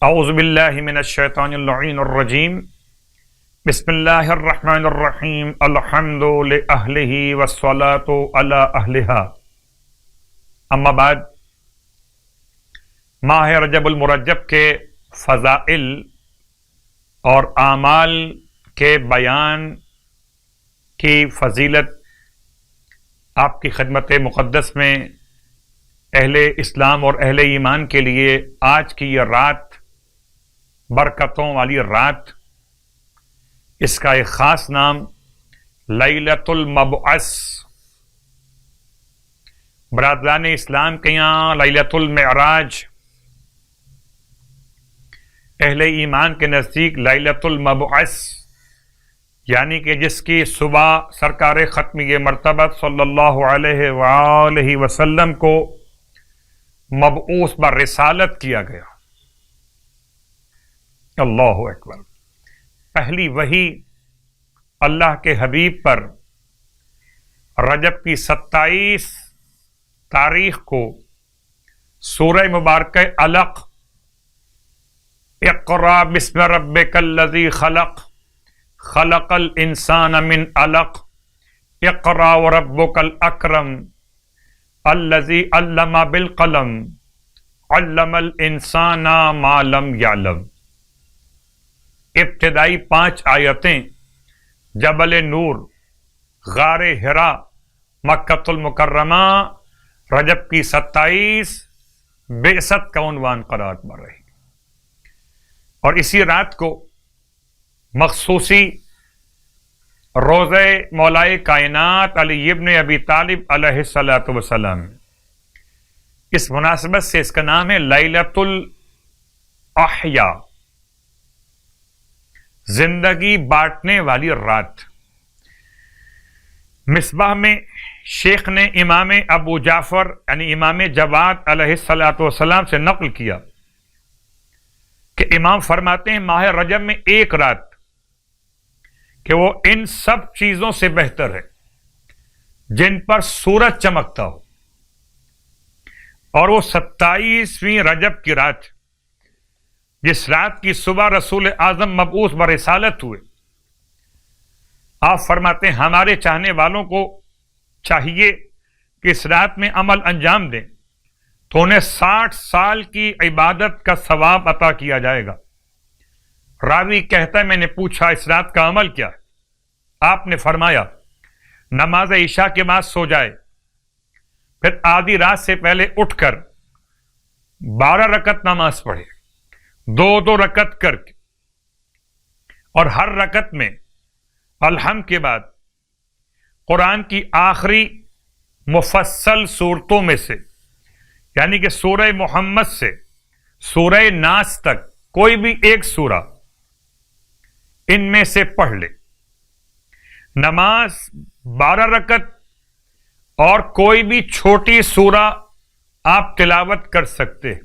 اعوذ باللہ من الشیطان اللعین الرجیم بسم اللہ الرحمن الرحیم الحمد لأہلہ والصلاة علی اہلہا اما بعد ماہ رجب المرجب کے فضائل اور اعمال کے بیان کی فضیلت آپ کی خدمت مقدس میں اہل اسلام اور اہل ایمان کے لیے آج کی یہ رات برکتوں والی رات، اس کا ایک خاص نام لیلۃ المبعث، برادران اسلام کے یہاں لیلۃ المعراج، اہل ایمان کے نزدیک لیلۃ المبعث، یعنی کہ جس کی صبح سرکار ختمی مرتبہ صلی اللہ علیہ وآلہ وسلم کو مبعوث برسالت کیا گیا۔ اللہ اکبر۔ پہلی وحی اللہ کے حبیب پر رجب کی 27 تاریخ کو سورہ مبارکہ علق، اقرأ بسم ربک الذی خلق خلق الانسان من علق اقرأ وربک الاکرم الذی علم بالقلم علم الانسان ما لم یعلم، ابتدائی 5 آیتیں جبل نور، غار حرا، مکۃ المکرمہ، رجب کی 27 بعثت کا عنوان قرار پا رہی، اور اسی رات کو مخصوصی روزہ مولائے کائنات علی ابن ابی طالب علیہ الصلاۃ والسلام، اس مناسبت سے اس کا نام ہے لیلۃ الاحیاء، زندگی بانٹنے والی رات۔ مصباح میں شیخ نے امام ابو جعفر یعنی امام جواد علیہ الصلاۃ والسلام سے نقل کیا کہ امام فرماتے ہیں ماہ رجب میں ایک رات کہ وہ ان سب چیزوں سے بہتر ہے جن پر سورج چمکتا ہو، اور وہ 27ویں رجب کی رات، جس رات کی صبح رسول اعظم مبعوث برسالت ہوئے۔ آپ فرماتے ہیں ہمارے چاہنے والوں کو چاہیے کہ اس رات میں عمل انجام دیں تو انہیں 60 سال کی عبادت کا ثواب عطا کیا جائے گا۔ راوی کہتا ہے میں نے پوچھا اس رات کا عمل کیا ہے؟ آپ نے فرمایا نماز عشاء کے بعد سو جائے، پھر آدھی رات سے پہلے اٹھ کر 12 رکعت نماز پڑھے، 2 رکعت کر کے، اور ہر رکعت میں الحمد کے بعد قرآن کی آخری مفصل صورتوں میں سے، یعنی کہ سورہ محمد سے سورہ ناس تک کوئی بھی ایک سورہ ان میں سے پڑھ لے۔ نماز 12 رکعت اور کوئی بھی چھوٹی سورہ آپ تلاوت کر سکتے ہیں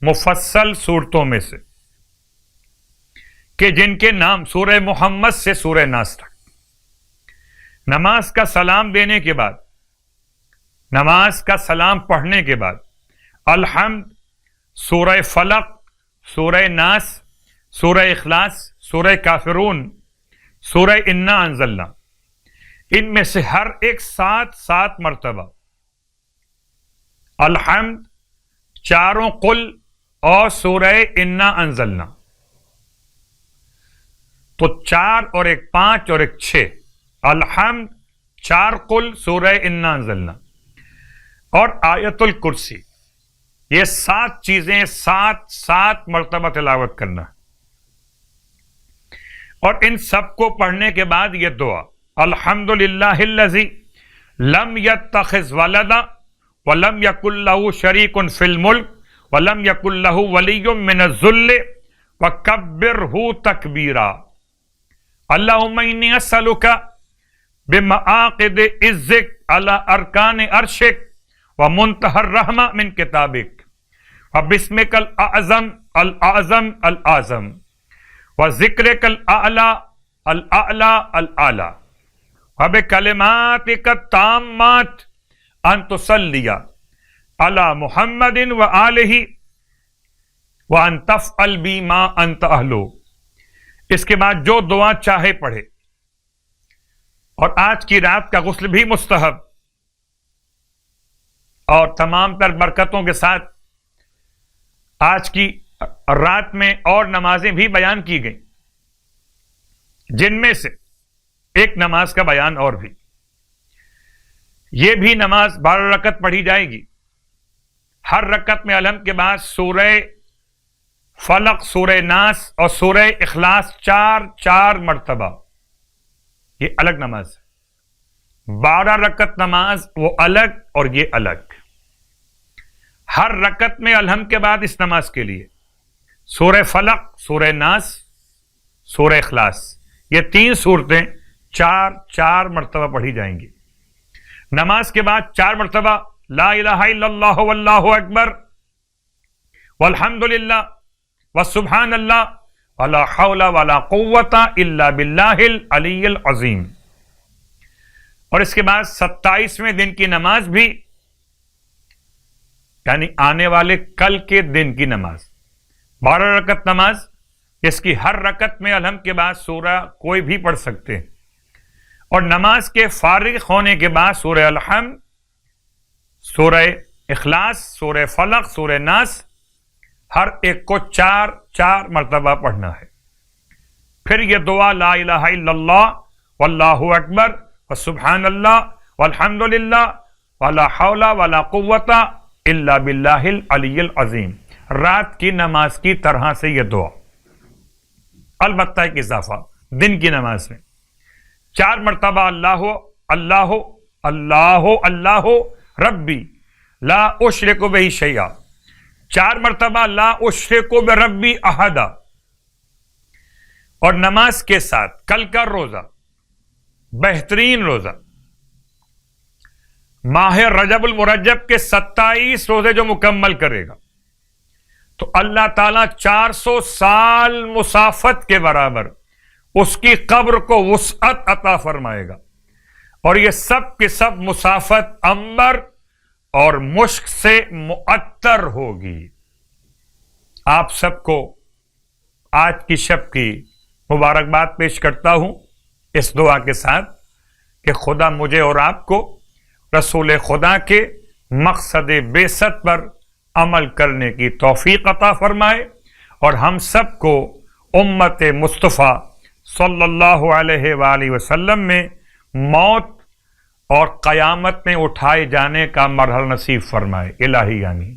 مفصل صورتوں میں سے، کہ جن کے نام سورہ محمد سے سورہ ناس تک۔ نماز کا سلام دینے کے بعد، نماز کا سلام پڑھنے کے بعد الحمد، سورہ فلق، سورہ ناس، سورہ اخلاص، سورہ کافرون، سورہ انا انزلنا، ان میں سے ہر ایک 7 مرتبہ الحمد، 4 قل اور سورہ انا انزلنا، تو 4 اور 1 5 اور 1 6، الحمد، 4 قل، سورہ انا انزلنا اور آیت الکرسی، یہ 7 چیزیں 7 مرتبہ تلاوت کرنا، اور ان سب کو پڑھنے کے بعد یہ دعا الحمدللہ الذی لم یتخذ ولدا ولم یکن لہ شریک فی الملک وَلَمْ يَكُنْ لَهُ وَلِيٌّ مِّنَ الذُّلِّ وَكَبِّرْهُ تَكْبِيرًا اللهم إني أسألك بمعاقد عزك على أركان عرشك ومنتهى الرحمة من كتابك وباسمك الأعظم الأعظم الأعظم وذكرك الأعلى الأعلى الأعلى وبكلماتك التامات أن تصلي علی محمد و آلہ وَأَن تَفْعَلْ بِي مَا أَنْتَ أَهْلُ، اس کے بعد جو دعا چاہے پڑھے. اور آج کی رات کا غسل بھی مستحب اور تمام تر برکتوں کے ساتھ آج کی رات میں اور نمازیں بھی بیان کی گئیں، جن میں سے ایک نماز کا بیان اور بھی. یہ بھی نماز 12 رکعت پڑھی جائے گی. ہر رکعت میں الحمد کے بعد سورہ فلق، سورہ ناس اور سورہ اخلاص 4 مرتبہ. یہ الگ نماز ہے. 12 رکعت نماز وہ الگ اور یہ الگ. ہر رکعت میں الحمد کے بعد اس نماز کے لیے سورہ فلق، سورہ ناس، سورہ اخلاص، یہ 3 سورتیں 4 مرتبہ پڑھی جائیں گی. نماز کے بعد 4 مرتبہ لا الہ الا اللہ واللہ اکبر والحمد للہ وسبحان اللہ ولا حول ولا قوت الا باللہ العلی العظیم. اور اس کے بعد 27ویں دن کی نماز بھی، یعنی آنے والے کل کے دن کی نماز، 12 رکعت نماز، اس کی ہر رکعت میں الحمد کے بعد سورہ کوئی بھی پڑھ سکتے ہیں. اور نماز کے فارغ ہونے کے بعد سورہ الحمد، سورہ اخلاص، سورہ فلق، سورہ ناس، ہر ایک کو 4 مرتبہ پڑھنا ہے. پھر یہ دعا لا الہ الا اللہ واللہ اکبر وسبحان اللہ والحمد للہ ولا حول ولا قوت الا باللہ العلی العظیم، رات کی نماز کی طرح سے یہ دعا. البتہ ایک اضافہ دن کی نماز میں 4 مرتبہ اللہ اللہ اللہ اللہ ربی لا اشرک بہ شیئا، 4 مرتبہ لا اشرک بربی احدا. اور نماز کے ساتھ کل کا روزہ، بہترین روزہ، ماہ رجب المرجب کے 27 روزے جو مکمل کرے گا تو اللہ تعالیٰ 400 سال مسافت کے برابر اس کی قبر کو وسعت عطا فرمائے گا. اور یہ سب کے سب مسافت عنبر اور مشک سے معطر ہوگی. آپ سب کو آج کی شب کی مبارکباد پیش کرتا ہوں اس دعا کے ساتھ کہ خدا مجھے اور آپ کو رسول خدا کے مقصد بعثت پر عمل کرنے کی توفیق عطا فرمائے اور ہم سب کو امت مصطفیٰ صلی اللہ علیہ وآلہ وسلم میں موت اور قیامت میں اٹھائے جانے کا مرحلہ نصیب فرمائے. الہی آمین.